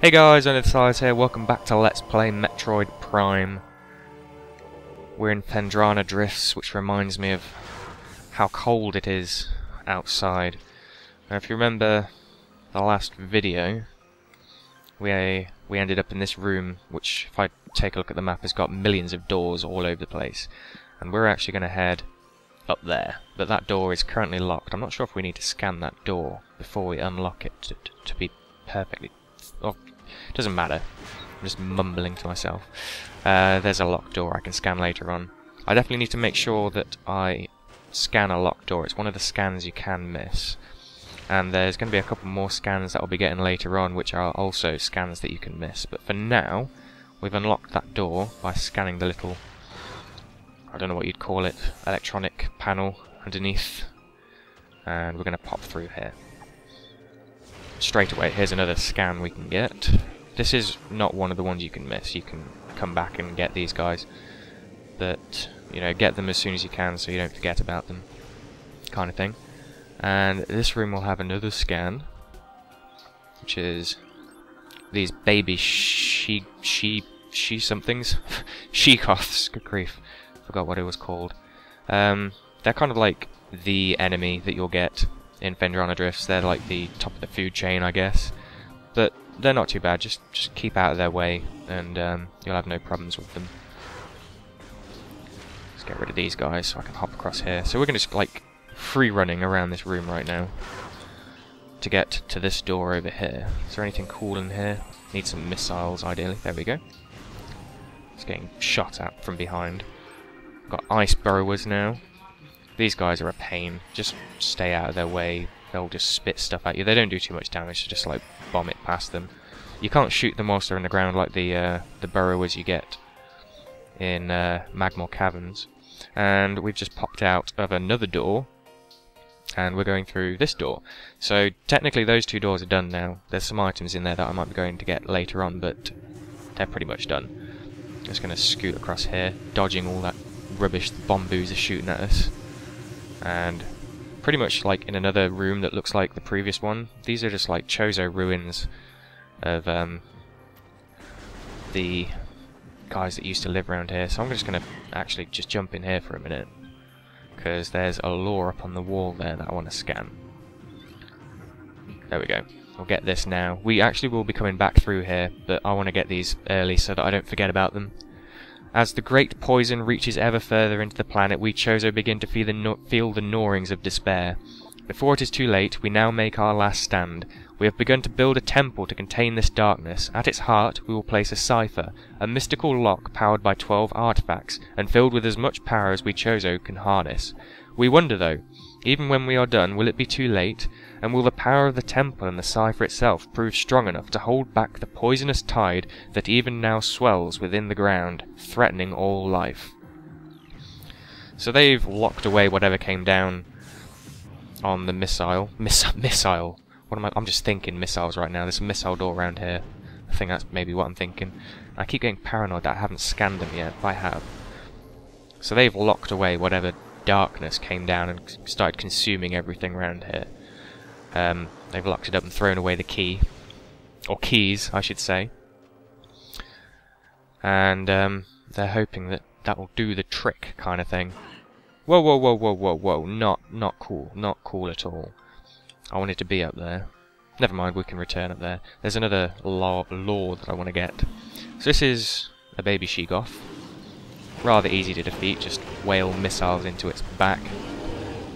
Hey guys, Size here, welcome back to Let's Play Metroid Prime. We're in Phendrana Drifts, which reminds me of how cold it is outside. Now if you remember the last video, we ended up in this room, which if I take a look at the map has got millions of doors all over the place. And we're actually going to head up there, but that door is currently locked. I'm not sure if we need to scan that door before we unlock it to be perfectly... Oh, it doesn't matter. I'm just mumbling to myself. There's a locked door I can scan later on. I definitely need to make sure that I scan a locked door. It's one of the scans you can miss. And there's going to be a couple more scans that I'll be getting later on, which are also scans that you can miss. But for now, we've unlocked that door by scanning the little... I don't know what you'd call it, electronic panel underneath. And we're going to pop through here. Straight away, here's another scan we can get. This is not one of the ones you can miss. You can come back and get these guys. But, you know, get them as soon as you can so you don't forget about them. Kind of thing. And this room will have another scan. Which is these baby she somethings. She-goths, good grief. Forgot what it was called. They're kind of like the enemy that you'll get in Phendrana Drifts. They're like the top of the food chain, I guess. But they're not too bad. Just keep out of their way, and you'll have no problems with them. Let's get rid of these guys so I can hop across here. So we're going to just like free running around this room right now to get to this door over here. Is there anything cool in here? Need some missiles, ideally. There we go. It's getting shot at from behind. Got ice burrowers now. These guys are a pain. Just stay out of their way. They'll just spit stuff at you. They don't do too much damage, so just like bomb it past them. You can't shoot them whilst they're in the ground like the burrowers you get in Magmore Caverns. And we've just popped out of another door, and we're going through this door. So technically those two doors are done now. There's some items in there that I might be going to get later on, but they're pretty much done. Just going to scoot across here, dodging all that rubbish the bomboos are shooting at us. And pretty much like in another room that looks like the previous one, these are just like Chozo ruins of the guys that used to live around here. So I'm just going to actually just jump in here for a minute, because there's a lore up on the wall there that I want to scan. There we go. We'll get this now. We actually will be coming back through here, but I want to get these early so that I don't forget about them. As the great poison reaches ever further into the planet, we Chozo begin to feel the gnawings of despair. Before it is too late, we now make our last stand. We have begun to build a temple to contain this darkness. At its heart, we will place a cipher, a mystical lock powered by 12 artifacts, and filled with as much power as we Chozo can harness. We wonder, though, even when we are done, will it be too late? And will the power of the temple and the cipher itself prove strong enough to hold back the poisonous tide that even now swells within the ground, threatening all life? So they've locked away whatever came down on the missile. Missile. What am I? I'm just thinking missiles right now. There's a missile door around here. I think that's maybe what I'm thinking. I keep getting paranoid that I haven't scanned them yet, but I have. So they've locked away whatever darkness came down and started consuming everything around here. They've locked it up and thrown away the key. Or keys, I should say. And they're hoping that that will do the trick, kind of thing. Whoa, whoa, whoa, whoa, whoa, whoa. Not cool. Not cool at all. I wanted to be up there. Never mind, we can return up there. There's another lore that I want to get. So this is a baby she-goth. Rather easy to defeat, just whale missiles into its back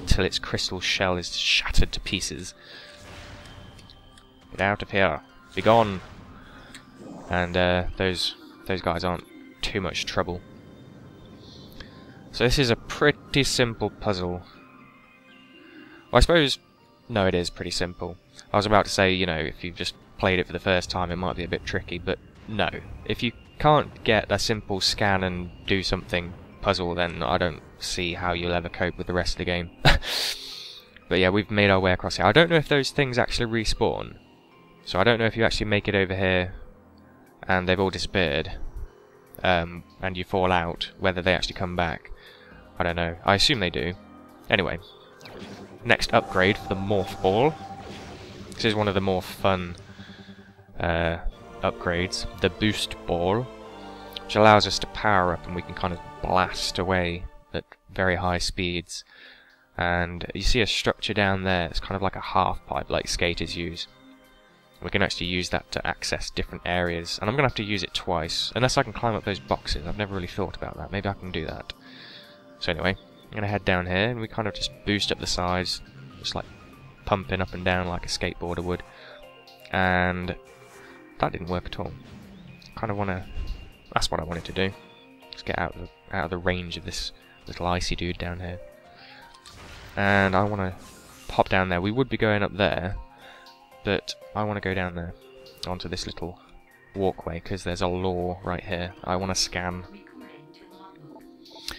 till its crystal shell is shattered to pieces. Get out of here. Be gone. And those guys aren't too much trouble. So this is a pretty simple puzzle. Well, I suppose... No, it is pretty simple. I was about to say, you know, if you've just played it for the first time, it might be a bit tricky, but no. If you can't get a simple scan and do something puzzle, then I don't see how you'll ever cope with the rest of the game. But yeah, we've made our way across here. I don't know if those things actually respawn. So I don't know if you actually make it over here and they've all disappeared, and you fall out, whether they actually come back. I don't know. I assume they do. Anyway, next upgrade for the Morph Ball. This is one of the more fun upgrades, the boost ball, which allows us to power up and we can kind of blast away at very high speeds. And you see a structure down there, it's kind of like a half pipe like skaters use. We can actually use that to access different areas, and I'm going to have to use it twice, unless I can climb up those boxes. I've never really thought about that, maybe I can do that. So anyway, I'm going to head down here, and we kind of just boost up the sides, just like pumping up and down like a skateboarder would. And that didn't work at all. Kind of want to, that's what I wanted to do. Just get out of the range of this little icy dude down here. And I want to pop down there. We would be going up there, but I want to go down there onto this little walkway because there's a law right here I want to scan.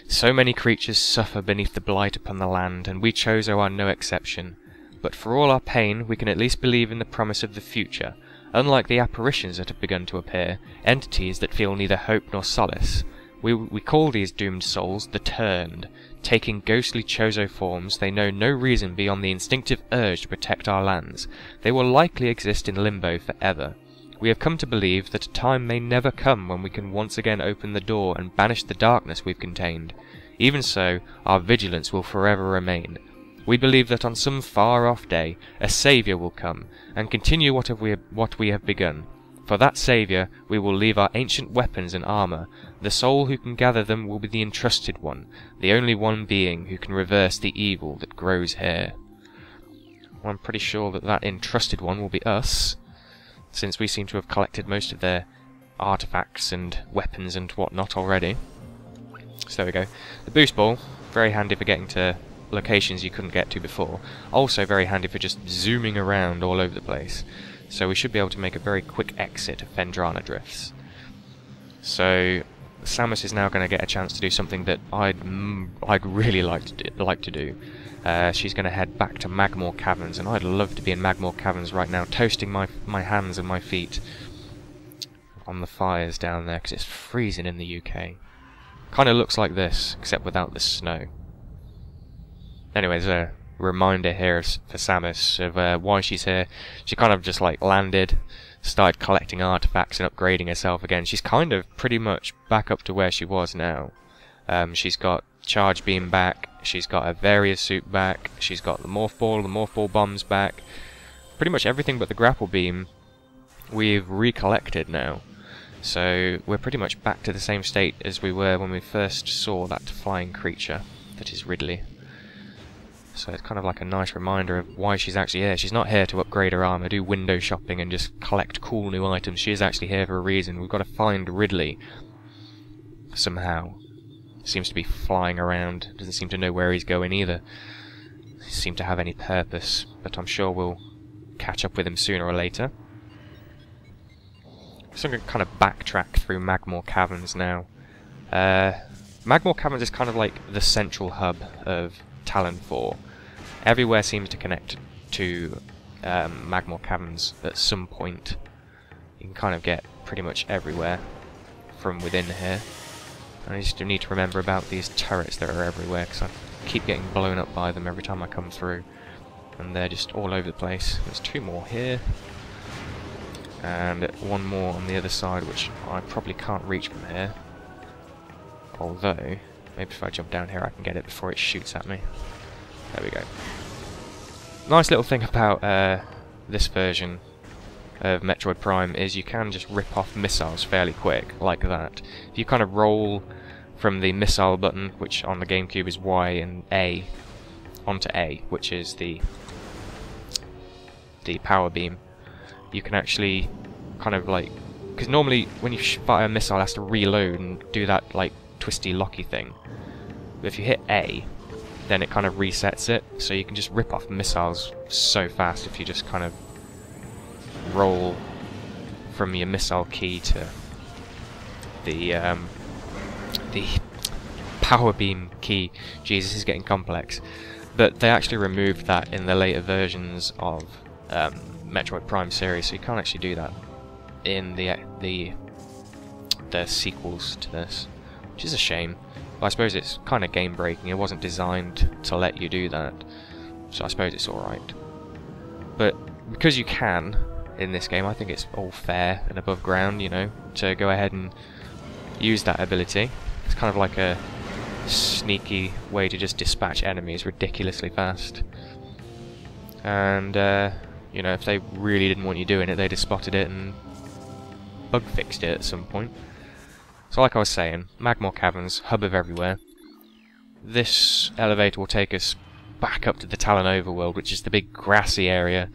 So many creatures suffer beneath the blight upon the land, and we Chozo are no exception. But for all our pain, we can at least believe in the promise of the future. Unlike the apparitions that have begun to appear, entities that feel neither hope nor solace, we call these doomed souls the Turned. Taking ghostly Chozo forms, they know no reason beyond the instinctive urge to protect our lands. They will likely exist in limbo forever. We have come to believe that a time may never come when we can once again open the door and banish the darkness we've contained. Even so, our vigilance will forever remain. We believe that on some far-off day, a saviour will come, and continue what we have begun. For that saviour, we will leave our ancient weapons and armour. The soul who can gather them will be the entrusted one, the only one being who can reverse the evil that grows here. Well, I'm pretty sure that that entrusted one will be us, since we seem to have collected most of their artifacts and weapons and whatnot already. So there we go. The boost ball, very handy for getting to locations you couldn't get to before. Also very handy for just zooming around all over the place. So we should be able to make a very quick exit of Phendrana Drifts. So Samus is now going to get a chance to do something that I'd really like to do. She's going to head back to Magmore Caverns, and I'd love to be in Magmore Caverns right now, toasting my hands and my feet on the fires down there, because it's freezing in the UK. Kind of looks like this, except without the snow. Anyway, there's a reminder here for Samus of why she's here. She kind of just like landed, started collecting artifacts and upgrading herself again. She's kind of pretty much back up to where she was now. She's got Charge Beam back, she's got her Varia suit back, she's got the Morph Ball bombs back. Pretty much everything but the Grapple Beam we've recollected now. So we're pretty much back to the same state as we were when we first saw that flying creature that is Ridley. So it's kind of like a nice reminder of why she's actually here. She's not here to upgrade her armor, do window shopping and just collect cool new items. She is actually here for a reason. We've got to find Ridley somehow. Seems to be flying around, doesn't seem to know where he's going either. Doesn't seem to have any purpose, but I'm sure we'll catch up with him sooner or later. So I'm going to kind of backtrack through Magmore Caverns now. Magmore Caverns is kind of like the central hub of Talon 4. Everywhere seems to connect to Magmore Caverns at some point. You can kind of get pretty much everywhere from within here. And I just need to remember about these turrets that are everywhere, because I keep getting blown up by them every time I come through. And they're just all over the place. There's two more here. And one more on the other side, which I probably can't reach from here. Although, maybe if I jump down here I can get it before it shoots at me. There we go. Nice little thing about this version of Metroid Prime is you can just rip off missiles fairly quick, like that. If you kind of roll from the missile button, which on the GameCube is Y, and A, onto A, which is the power beam, you can actually kind of like... because normally when you fire a missile it has to reload and do that like twisty locky thing. But if you hit A, then it kind of resets it, so you can just rip off missiles so fast if you just kind of roll from your missile key to the power beam key. Jesus, is getting complex. But they actually removed that in the later versions of Metroid Prime series, so you can't actually do that in the sequels to this, which is a shame. But I suppose it's kind of game breaking. It wasn't designed to let you do that, so I suppose it's alright. But because you can, in this game. I think it's all fair and above ground, you know, to go ahead and use that ability. It's kind of like a sneaky way to just dispatch enemies ridiculously fast. And, you know, if they really didn't want you doing it, they'd have spotted it and bug fixed it at some point. So like I was saying, Magmore Caverns, hub of everywhere. This elevator will take us back up to the Talon Overworld, which is the big grassy area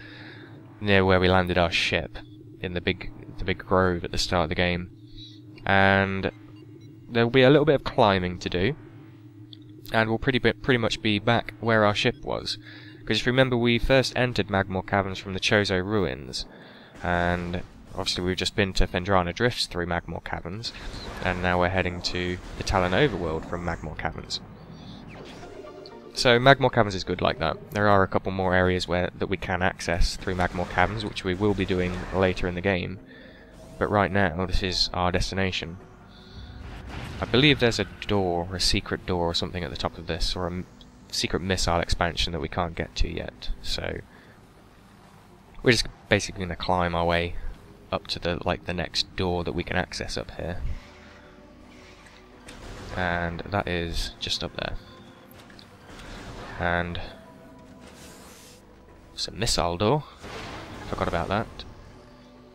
near where we landed our ship, in the big grove at the start of the game. And there will be a little bit of climbing to do, and we'll pretty much be back where our ship was. Because if you remember, we first entered Magmore Caverns from the Chozo Ruins, and obviously we've just been to Phendrana Drifts through Magmore Caverns, and now we're heading to the Talon Overworld from Magmore Caverns. So Magmore Caverns is good like that. There are a couple more areas that we can access through Magmore Caverns, which we will be doing later in the game. But right now, this is our destination. I believe there's a door, a secret door or something at the top of this, or a secret missile expansion that we can't get to yet. So we're just basically going to climb our way up to the next door that we can access up here. And that is just up there. And it's a missile door. Forgot about that.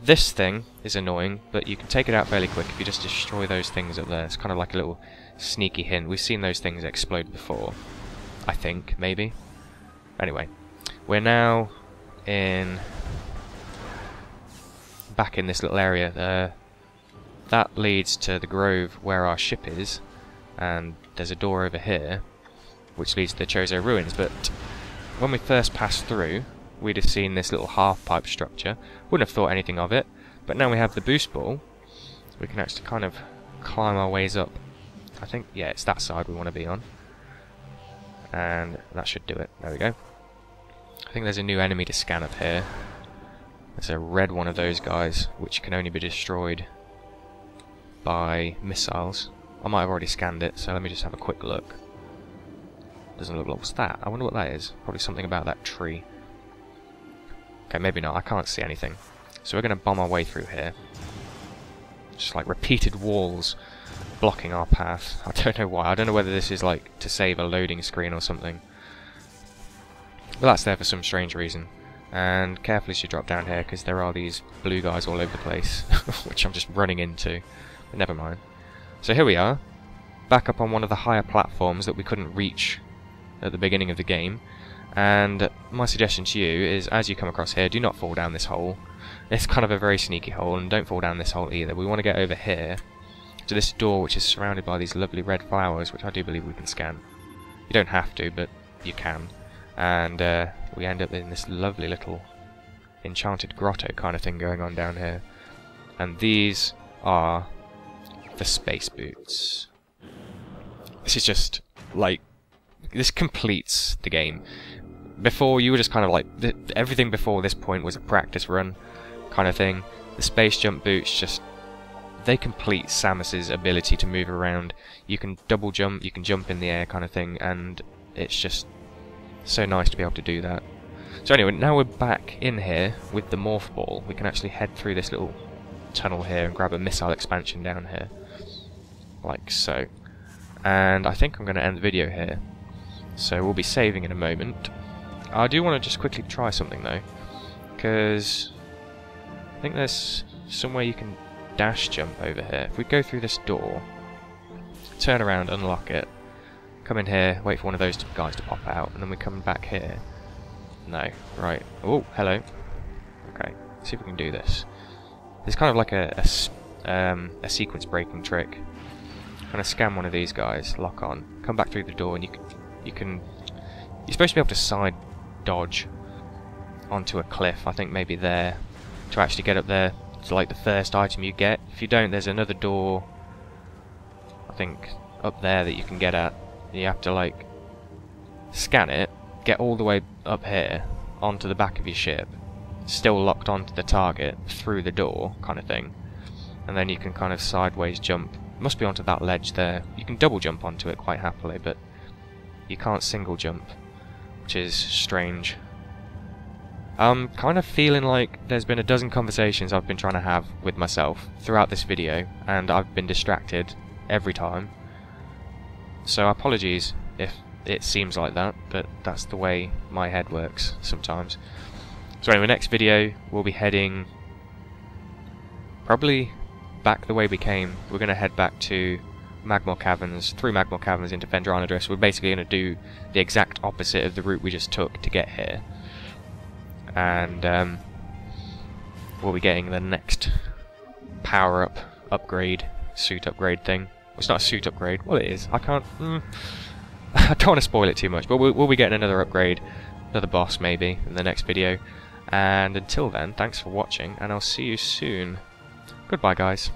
This thing is annoying, but you can take it out fairly quick if you just destroy those things up there. It's kind of like a little sneaky hint. We've seen those things explode before, I think, maybe. Anyway, we're now back in this little area. That leads to the grove where our ship is, and there's a door over here which leads to the Chozo Ruins. But when we first passed through, we'd have seen this little half-pipe structure. Wouldn't have thought anything of it, but now we have the boost ball, we can actually kind of climb our ways up. I think, yeah, it's that side we want to be on. And that should do it. There we go. I think there's a new enemy to scan up here. There's a red one of those guys, which can only be destroyed by missiles. I might have already scanned it, so let me just have a quick look. Doesn't look like... what's that? I wonder what that is. Probably something about that tree. Okay, maybe not. I can't see anything. So we're going to bomb our way through here. Just like repeated walls blocking our path. I don't know why. I don't know whether this is like to save a loading screen or something. But that's there for some strange reason. And carefully as you drop down here, because there are these blue guys all over the place, which I'm just running into. But never mind. So here we are, back up on one of the higher platforms that we couldn't reach at the beginning of the game. And my suggestion to you is, as you come across here, do not fall down this hole. It's kind of a very sneaky hole, and don't fall down this hole either. We want to get over here to this door, which is surrounded by these lovely red flowers, which I do believe we can scan. You don't have to, but you can. And we end up in this lovely little enchanted grotto kind of thing going on down here. And these are the space boots. This is just like, this completes the game. Before, you were just kind of like, everything before this point was a practice run kind of thing. The space jump boots just, they complete Samus's ability to move around. You can double jump, you can jump in the air kind of thing, and it's just so nice to be able to do that. So anyway, now we're back in here with the morph ball. We can actually head through this little tunnel here and grab a missile expansion down here. Like so. And I think I'm going to end the video here. So we'll be saving in a moment. I do want to just quickly try something though, because I think there's somewhere you can dash jump over here. If we go through this door, turn around, unlock it, come in here, wait for one of those guys to pop out, and then we come back here. No, right. Oh, hello. Okay, let's see if we can do this. It's kind of like a sequence breaking trick. I'm gonna scan one of these guys, lock on, come back through the door, and you're supposed to be able to side dodge onto a cliff. I think maybe there, to actually get up there to like the first item you get. If you don't, there's another door, I think, up there that you can get at. You have to like scan it, get all the way up here onto the back of your ship, still locked onto the target through the door kind of thing, and then you can kind of sideways jump. Must be onto that ledge there. You can double jump onto it quite happily, but you can't single jump, which is strange. I'm kind of feeling like there's been a dozen conversations I've been trying to have with myself throughout this video, and I've been distracted every time. So apologies if it seems like that, but that's the way my head works sometimes. So anyway, next video we'll be heading probably back the way we came. We're going to head back to Magmor Caverns, through Magmor Caverns into Phendrana Drifts. We're basically going to do the exact opposite of the route we just took to get here. And we'll be getting the next power-up upgrade, suit upgrade thing. Well, it's not a suit upgrade. Well, it is. I can't... I don't want to spoil it too much, but we'll be getting another upgrade, another boss maybe, in the next video. And until then, thanks for watching, and I'll see you soon. Goodbye, guys.